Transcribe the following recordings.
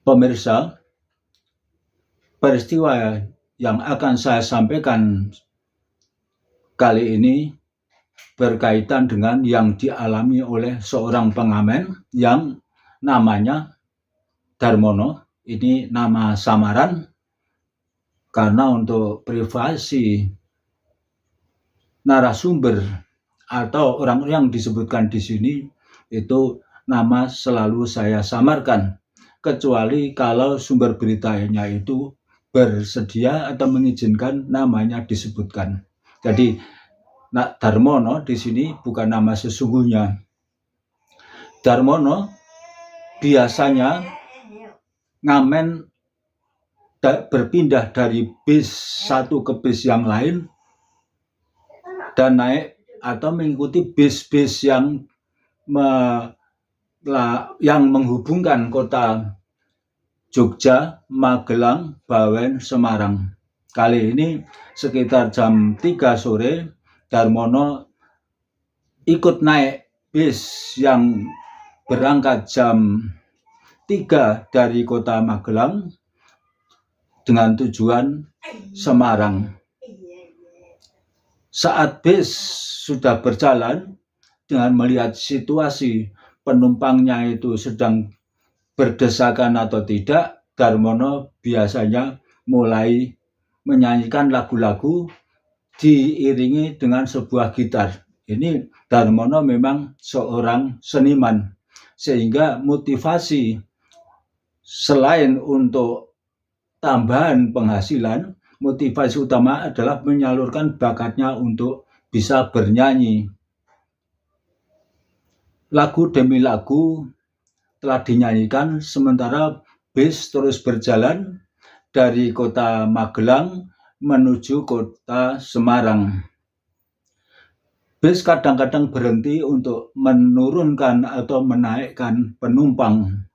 Pemirsa, peristiwa yang akan saya sampaikan kali ini berkaitan dengan yang dialami oleh seorang pengamen yang namanya Darmono. Ini nama samaran karena untuk privasi narasumber atau orang yang disebutkan di sini itu nama selalu saya samarkan, kecuali kalau sumber beritanya itu bersedia atau mengizinkan namanya disebutkan. Jadi Darmono di sini bukan nama sesungguhnya. Darmono biasanya ngamen berpindah dari bis satu ke bis yang lain dan naik atau mengikuti bis-bis yang menghubungkan kota Jogja, Magelang, Bawen, Semarang. Kali ini sekitar jam 3 sore, Darmono ikut naik bis yang berangkat jam 3 dari kota Magelang dengan tujuan Semarang. Saat bis sudah berjalan, dengan melihat situasi penumpangnya itu sedang berdesakan atau tidak, Darmono biasanya mulai menyanyikan lagu-lagu diiringi dengan sebuah gitar. Ini Darmono memang seorang seniman, sehingga motivasi selain untuk tambahan penghasilan, motivasi utama adalah menyalurkan bakatnya untuk bisa bernyanyi. Lagu demi lagu telah dinyanyikan sementara bis terus berjalan dari kota Magelang menuju kota Semarang. Bis kadang-kadang berhenti untuk menurunkan atau menaikkan penumpang.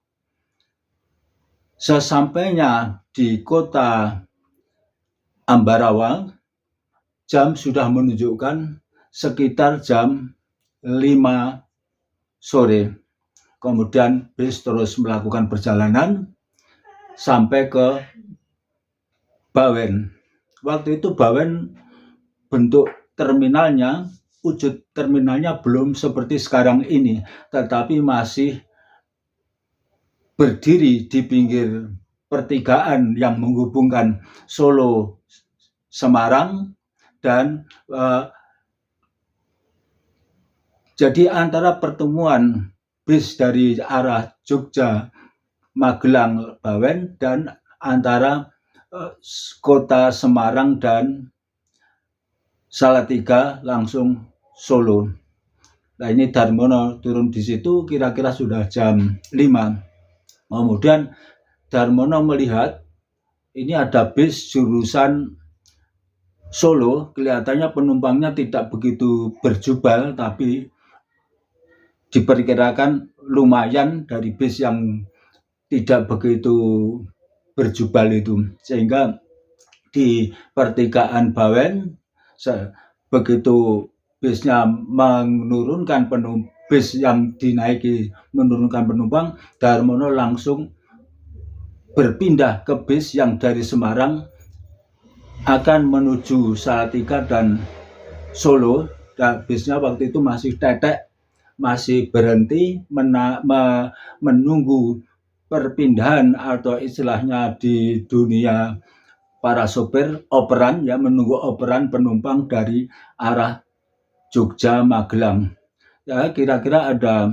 Sesampainya di kota Ambarawa, jam sudah menunjukkan sekitar jam 5 sore. Kemudian bis terus melakukan perjalanan sampai ke Bawen. Waktu itu Bawen bentuk terminalnya, wujud terminalnya belum seperti sekarang ini, tetapi masih berdiri di pinggir pertigaan yang menghubungkan Solo, Semarang, dan jadi antara pertemuan bis dari arah Jogja, Magelang, Bawen, dan antara kota Semarang dan Salatiga langsung Solo. Nah, ini Darmono turun di situ kira-kira sudah jam 5. Kemudian Darmono melihat ini ada bis jurusan Solo, kelihatannya penumpangnya tidak begitu berjubel, tapi diperkirakan lumayan dari bis yang tidak begitu berjubel itu, sehingga di pertigaan Bawen begitu bisnya menurunkan bis yang dinaiki menurunkan penumpang, Darmono langsung berpindah ke bis yang dari Semarang akan menuju Salatiga dan Solo. Dan bisnya waktu itu masih tetek, masih berhenti menunggu perpindahan atau istilahnya di dunia para sopir operan, ya, menunggu operan penumpang dari arah Jogja Magelang. Ya, kira-kira ada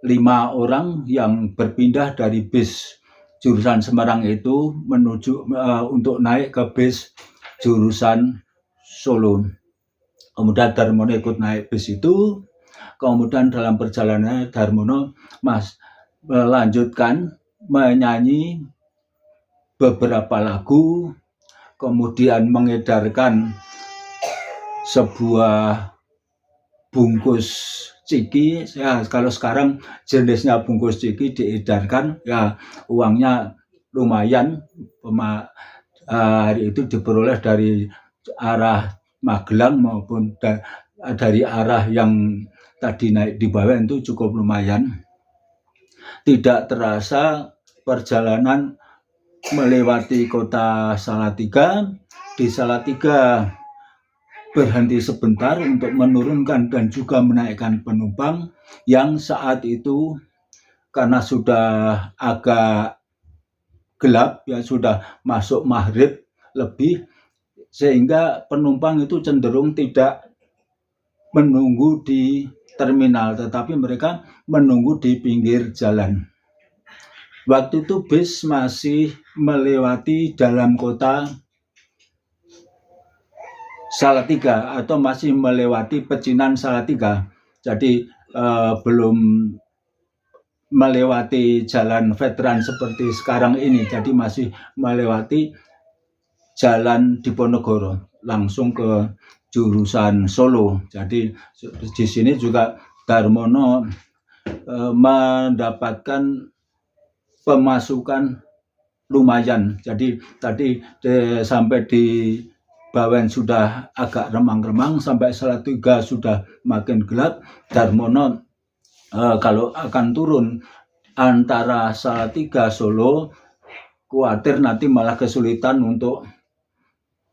5 orang yang berpindah dari bis jurusan Semarang itu menuju untuk naik ke bis jurusan Solo. Kemudian Darmono ikut naik bis itu. Kemudian dalam perjalanan Darmono melanjutkan menyanyi beberapa lagu, kemudian mengedarkan sebuah bungkus ciki. Ya, kalau sekarang jenisnya bungkus ciki diedarkan, ya uangnya lumayan. Hari itu diperoleh dari arah Magelang maupun dari arah yang tadi naik di bawah itu cukup lumayan. Tidak terasa perjalanan melewati kota Salatiga. Di Salatiga berhenti sebentar untuk menurunkan dan juga menaikkan penumpang yang saat itu karena sudah agak gelap, ya sudah masuk maghrib lebih, sehingga penumpang itu cenderung tidak menunggu di terminal, tetapi mereka menunggu di pinggir jalan. Waktu itu bis masih melewati dalam kota Salatiga atau masih melewati pecinan Salatiga. Jadi belum melewati jalan veteran seperti sekarang ini. Jadi masih melewati jalan Diponegoro langsung ke jurusan Solo. Jadi di sini juga Darmono mendapatkan pemasukan lumayan. Jadi tadi sampai di Bawen sudah agak remang-remang, sampai Salatiga sudah makin gelap. Darmono kalau akan turun antara Salatiga Solo, khawatir nanti malah kesulitan untuk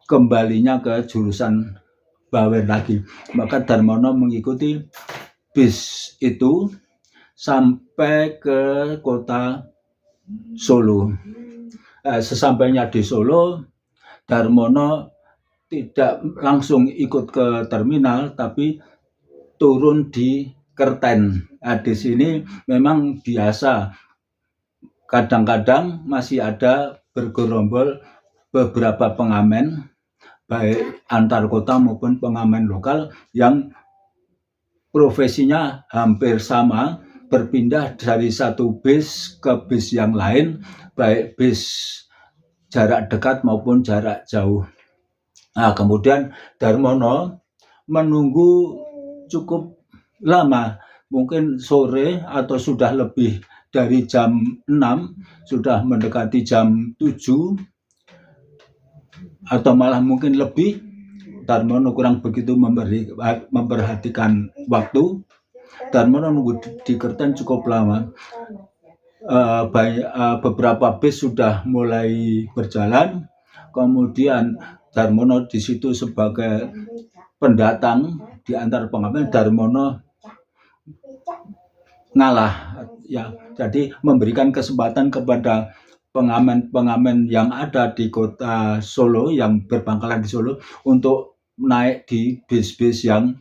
kembalinya ke jurusan Bawen lagi. Maka Darmono mengikuti bis itu sampai ke kota Solo. Sesampainya di Solo, Darmono tidak langsung ikut ke terminal, tapi turun di Kerten. Di sini memang biasa, kadang-kadang masih ada bergerombol beberapa pengamen, baik antar kota maupun pengamen lokal yang profesinya hampir sama, berpindah dari satu bis ke bis yang lain, baik bis jarak dekat maupun jarak jauh. Nah, kemudian Darmono menunggu cukup lama, mungkin sore atau sudah lebih dari jam 6, sudah mendekati jam 7, atau malah mungkin lebih. Darmono kurang begitu memperhatikan waktu. Darmono nunggu di Kerten cukup lama. Beberapa bis sudah mulai berjalan, kemudian Darmono di situ sebagai pendatang di antara pengamen. Darmono ngalah, ya, jadi memberikan kesempatan kepada pengamen-pengamen yang ada di kota Solo, yang berpangkalan di Solo, untuk naik di bis-bis yang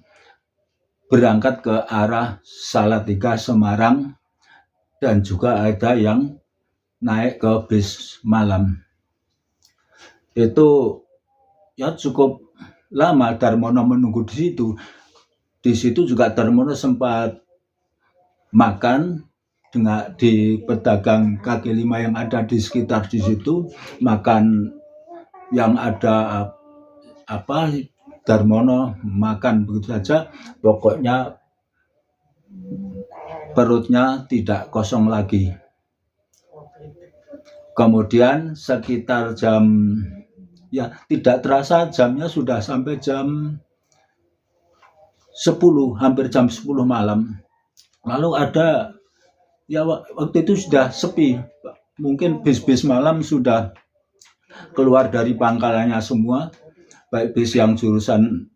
berangkat ke arah Salatiga, Semarang, dan juga ada yang naik ke bis malam. Itu ya cukup lama Darmono menunggu di situ. Di situ juga Darmono sempat makan di pedagang kaki lima yang ada di sekitar di situ, makan yang ada Darmono makan begitu saja, pokoknya perutnya tidak kosong lagi. Kemudian sekitar jam, ya tidak terasa jamnya sudah sampai jam 10, hampir jam 10 malam. Lalu ada, ya waktu itu sudah sepi, mungkin bis-bis malam sudah keluar dari pangkalannya semua, baik bis yang jurusan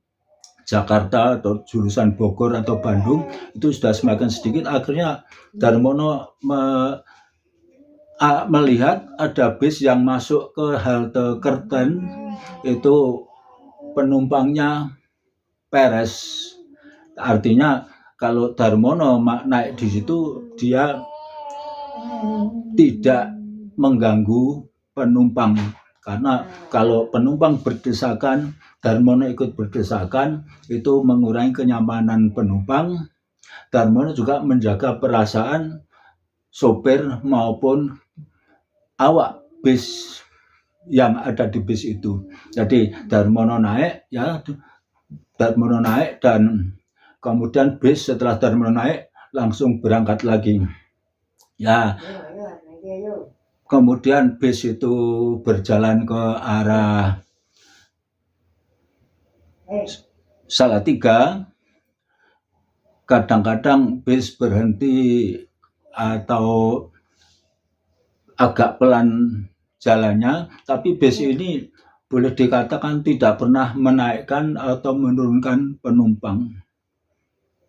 Jakarta atau jurusan Bogor atau Bandung, itu sudah semakin sedikit. Akhirnya Darmono melihat ada bis yang masuk ke halte Kerten, itu penumpangnya peres. Artinya kalau Darmono naik di situ, dia tidak mengganggu penumpang, karena kalau penumpang berdesakan, Darmono ikut berdesakan, itu mengurangi kenyamanan penumpang. Darmono juga menjaga perasaan sopir maupun awak bis yang ada di bis itu. Jadi Darmono naik, dan kemudian bis setelah Darmono naik langsung berangkat lagi. Ya, kemudian bis itu berjalan ke arah Salatiga. Kadang-kadang bis berhenti atau agak pelan jalannya, tapi bis ini boleh dikatakan tidak pernah menaikkan atau menurunkan penumpang.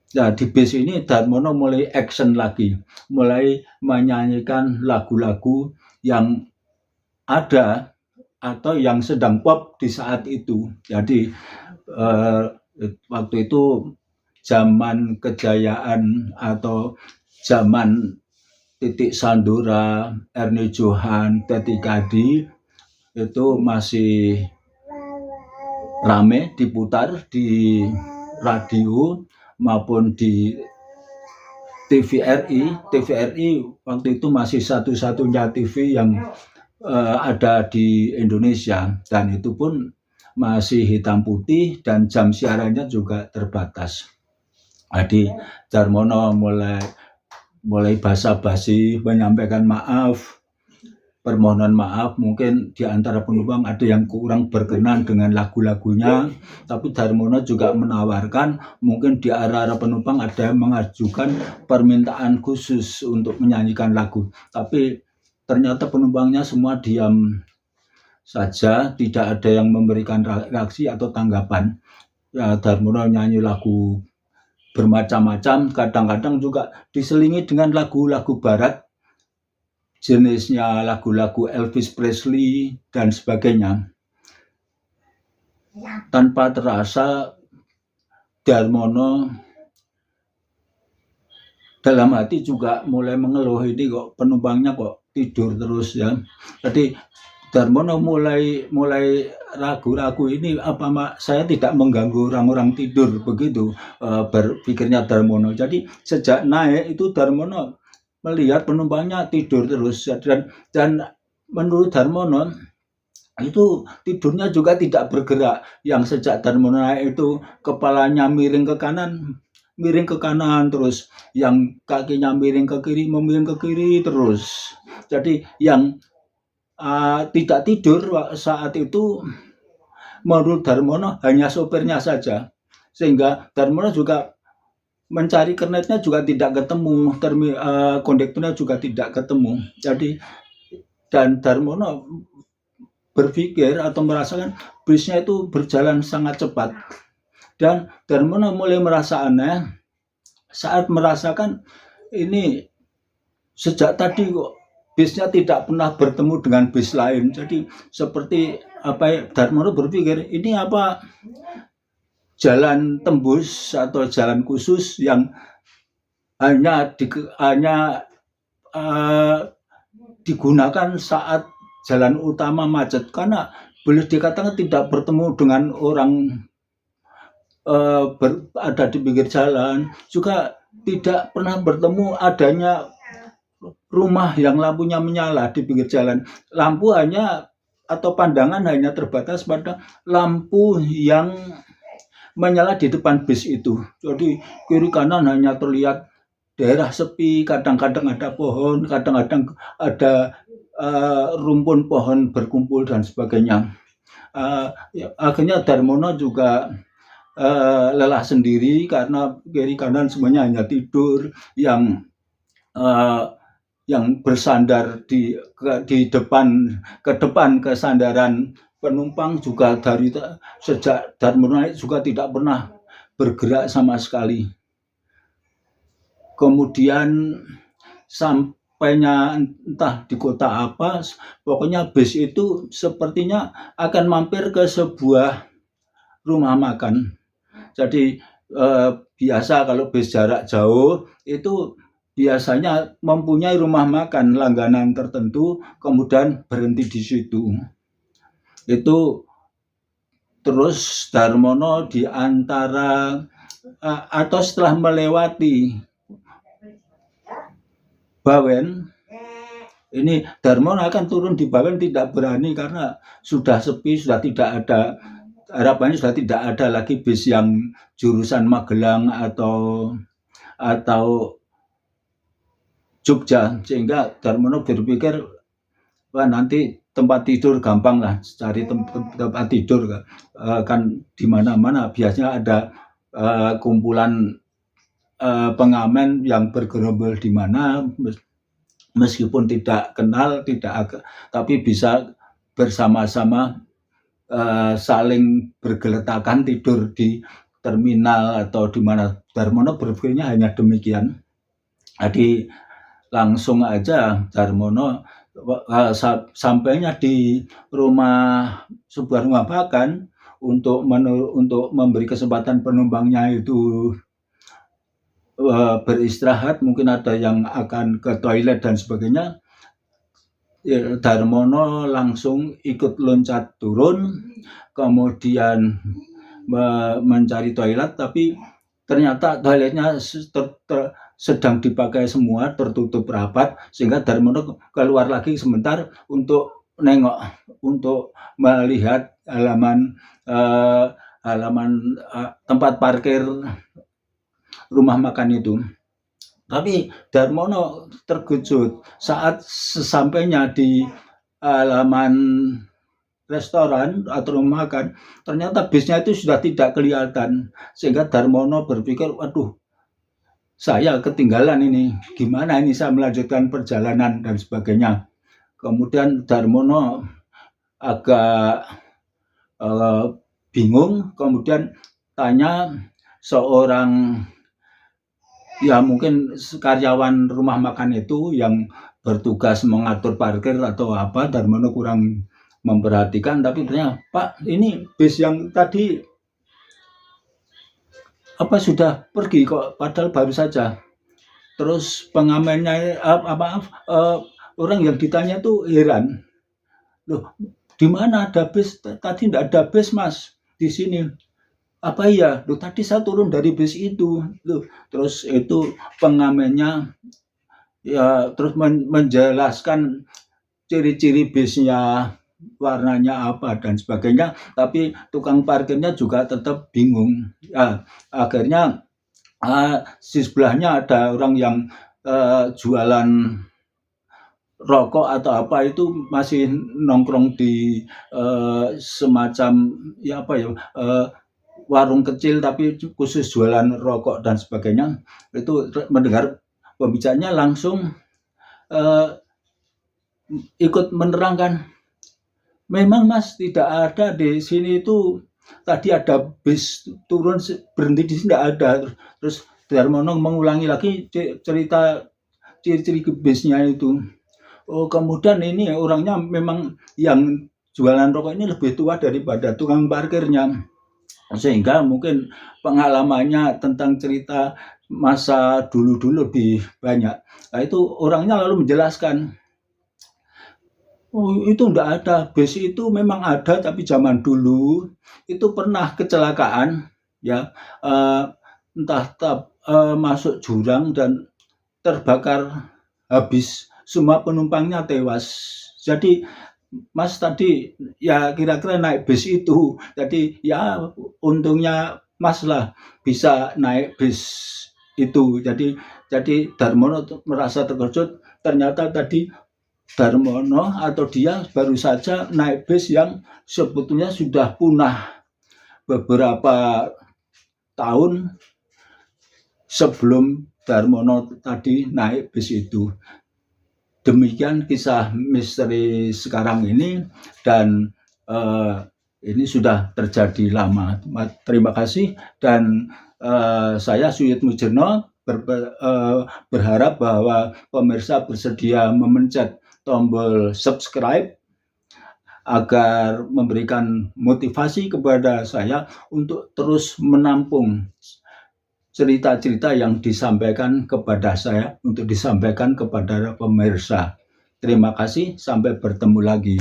Nah, di bis ini Darmono mulai action lagi, mulai menyanyikan lagu-lagu yang ada atau yang sedang pop di saat itu. Jadi waktu itu zaman kejayaan atau zaman Titik Sandura, Ernie Johan, Teti Kadi itu masih rame diputar di radio maupun di TVRI. TVRI waktu itu masih satu-satunya TV yang ada di Indonesia, dan itu pun masih hitam putih dan jam siarannya juga terbatas. Jadi Darmono mulai basa-basi menyampaikan maaf, permohonan maaf, mungkin di antara penumpang ada yang kurang berkenan dengan lagu-lagunya, tapi Darmono juga menawarkan mungkin di arah penumpang ada yang mengajukan permintaan khusus untuk menyanyikan lagu, tapi ternyata penumpangnya semua diam saja, tidak ada yang memberikan reaksi atau tanggapan. Ya, Darmono nyanyi lagu bermacam-macam, kadang-kadang juga diselingi dengan lagu-lagu barat, jenisnya lagu-lagu Elvis Presley dan sebagainya. Tanpa terasa Darmono dalam hati juga mulai mengeluh, ini kok penumpangnya kok tidur terus ya. Jadi Darmono mulai ragu-ragu, ini apa saya tidak mengganggu orang-orang tidur, begitu berpikirnya Darmono. Jadi sejak naik itu Darmono melihat penumpangnya tidur terus, dan menurut Darmono itu tidurnya juga tidak bergerak. Yang sejak Darmono naik itu kepalanya miring ke kanan terus, yang kakinya miring ke kiri terus. Jadi yang tidak tidur saat itu menurut Darmono hanya sopirnya saja, sehingga Darmono juga mencari kernetnya juga tidak ketemu, kondekturnya juga tidak ketemu. Jadi dan Darmono berpikir atau merasakan bisnya itu berjalan sangat cepat, dan Darmono mulai merasa aneh saat merasakan ini sejak tadi kok bisnya tidak pernah bertemu dengan bis lain. Jadi seperti Darmono berpikir, ini apa jalan tembus atau jalan khusus yang hanya digunakan saat jalan utama macet, karena boleh dikatakan tidak bertemu dengan orang ada di pinggir jalan, juga tidak pernah bertemu adanya rumah yang lampunya menyala di pinggir jalan. Lampu hanya atau pandangan hanya terbatas pada lampu yang menyala di depan bis itu. Jadi kiri kanan hanya terlihat daerah sepi, kadang-kadang ada pohon, kadang-kadang ada rumpun pohon berkumpul dan sebagainya. Akhirnya Darmono juga lelah sendiri karena kiri kanan semuanya hanya tidur, yang bersandar di depan kesandaran penumpang juga dari sejak Darmono naik juga tidak pernah bergerak sama sekali. Kemudian sampainya entah di kota apa, pokoknya bis itu sepertinya akan mampir ke sebuah rumah makan. Jadi biasa kalau bis jarak jauh itu biasanya mempunyai rumah makan langganan tertentu, kemudian berhenti di situ. Itu terus Darmono di antara atau setelah melewati Bawen, ini Darmono akan turun di Bawen, tidak berani karena sudah sepi, sudah tidak ada, harapannya sudah tidak ada lagi bis yang jurusan Magelang atau Jogja, sehingga Darmono berpikir, wah nanti tempat tidur gampang lah, cari tempat tidur kan di mana-mana biasanya ada kumpulan pengamen yang bergerombol di mana, meskipun tidak kenal, tapi bisa bersama-sama saling bergeletakan tidur di terminal atau di mana. Darmono berpikirnya hanya demikian. Jadi langsung aja Darmono sampainya di sebuah rumah makan untuk memberi kesempatan penumpangnya itu beristirahat, mungkin ada yang akan ke toilet dan sebagainya. Darmono langsung ikut loncat turun, kemudian mencari toilet, tapi ternyata toiletnya sedang dipakai semua, tertutup rapat, sehingga Darmono keluar lagi sebentar untuk melihat halaman tempat parkir rumah makan itu. Tapi Darmono terkejut saat sesampainya di halaman restoran atau rumah makan, ternyata bisnya itu sudah tidak kelihatan, sehingga Darmono berpikir, waduh, saya ketinggalan ini, gimana ini saya melanjutkan perjalanan dan sebagainya. Kemudian Darmono agak bingung, kemudian tanya seorang, ya mungkin karyawan rumah makan itu yang bertugas mengatur parkir atau apa. Darmono kurang memperhatikan, tapi ternyata, Pak, ini bis yang tadi sudah pergi kok, padahal baru saja. Terus pengamennya orang yang ditanya tuh heran, loh, di mana ada bis? Tadi tidak ada bis, Mas, di sini. Apa iya? Loh, tadi saya turun dari bis itu. Loh, terus itu pengamennya ya terus menjelaskan ciri-ciri bisnya, warnanya apa dan sebagainya, tapi tukang parkirnya juga tetap bingung. Ya, akhirnya di sebelahnya ada orang yang jualan rokok atau apa, itu masih nongkrong di semacam warung kecil tapi khusus jualan rokok dan sebagainya. Itu mendengar pembicaranya langsung ikut menerangkan, memang Mas, tidak ada di sini itu, tadi ada bis turun berhenti di sini, tidak ada. Terus Darmono mengulangi lagi cerita ciri-ciri bisnya itu. Oh, kemudian ini orangnya memang yang jualan rokok ini lebih tua daripada tukang parkirnya, sehingga mungkin pengalamannya tentang cerita masa dulu lebih banyak. Nah, itu orangnya lalu menjelaskan, oh, itu enggak ada, bis itu memang ada, tapi zaman dulu itu pernah kecelakaan, ya, entah masuk jurang dan terbakar habis, semua penumpangnya tewas. Jadi Mas tadi ya kira-kira naik bis itu, jadi ya untungnya Mas lah bisa naik bis itu. Jadi Darmono merasa terkejut, ternyata tadi Darmono atau dia baru saja naik bis yang sebetulnya sudah punah beberapa tahun sebelum Darmono tadi naik bis itu. Demikian kisah misteri sekarang ini, dan ini sudah terjadi lama. Terima kasih, dan saya Suyit Mujerno berharap bahwa pemirsa bersedia memencet tombol subscribe agar memberikan motivasi kepada saya untuk terus menampung cerita-cerita yang disampaikan kepada saya untuk disampaikan kepada pemirsa. Terima kasih, sampai bertemu lagi.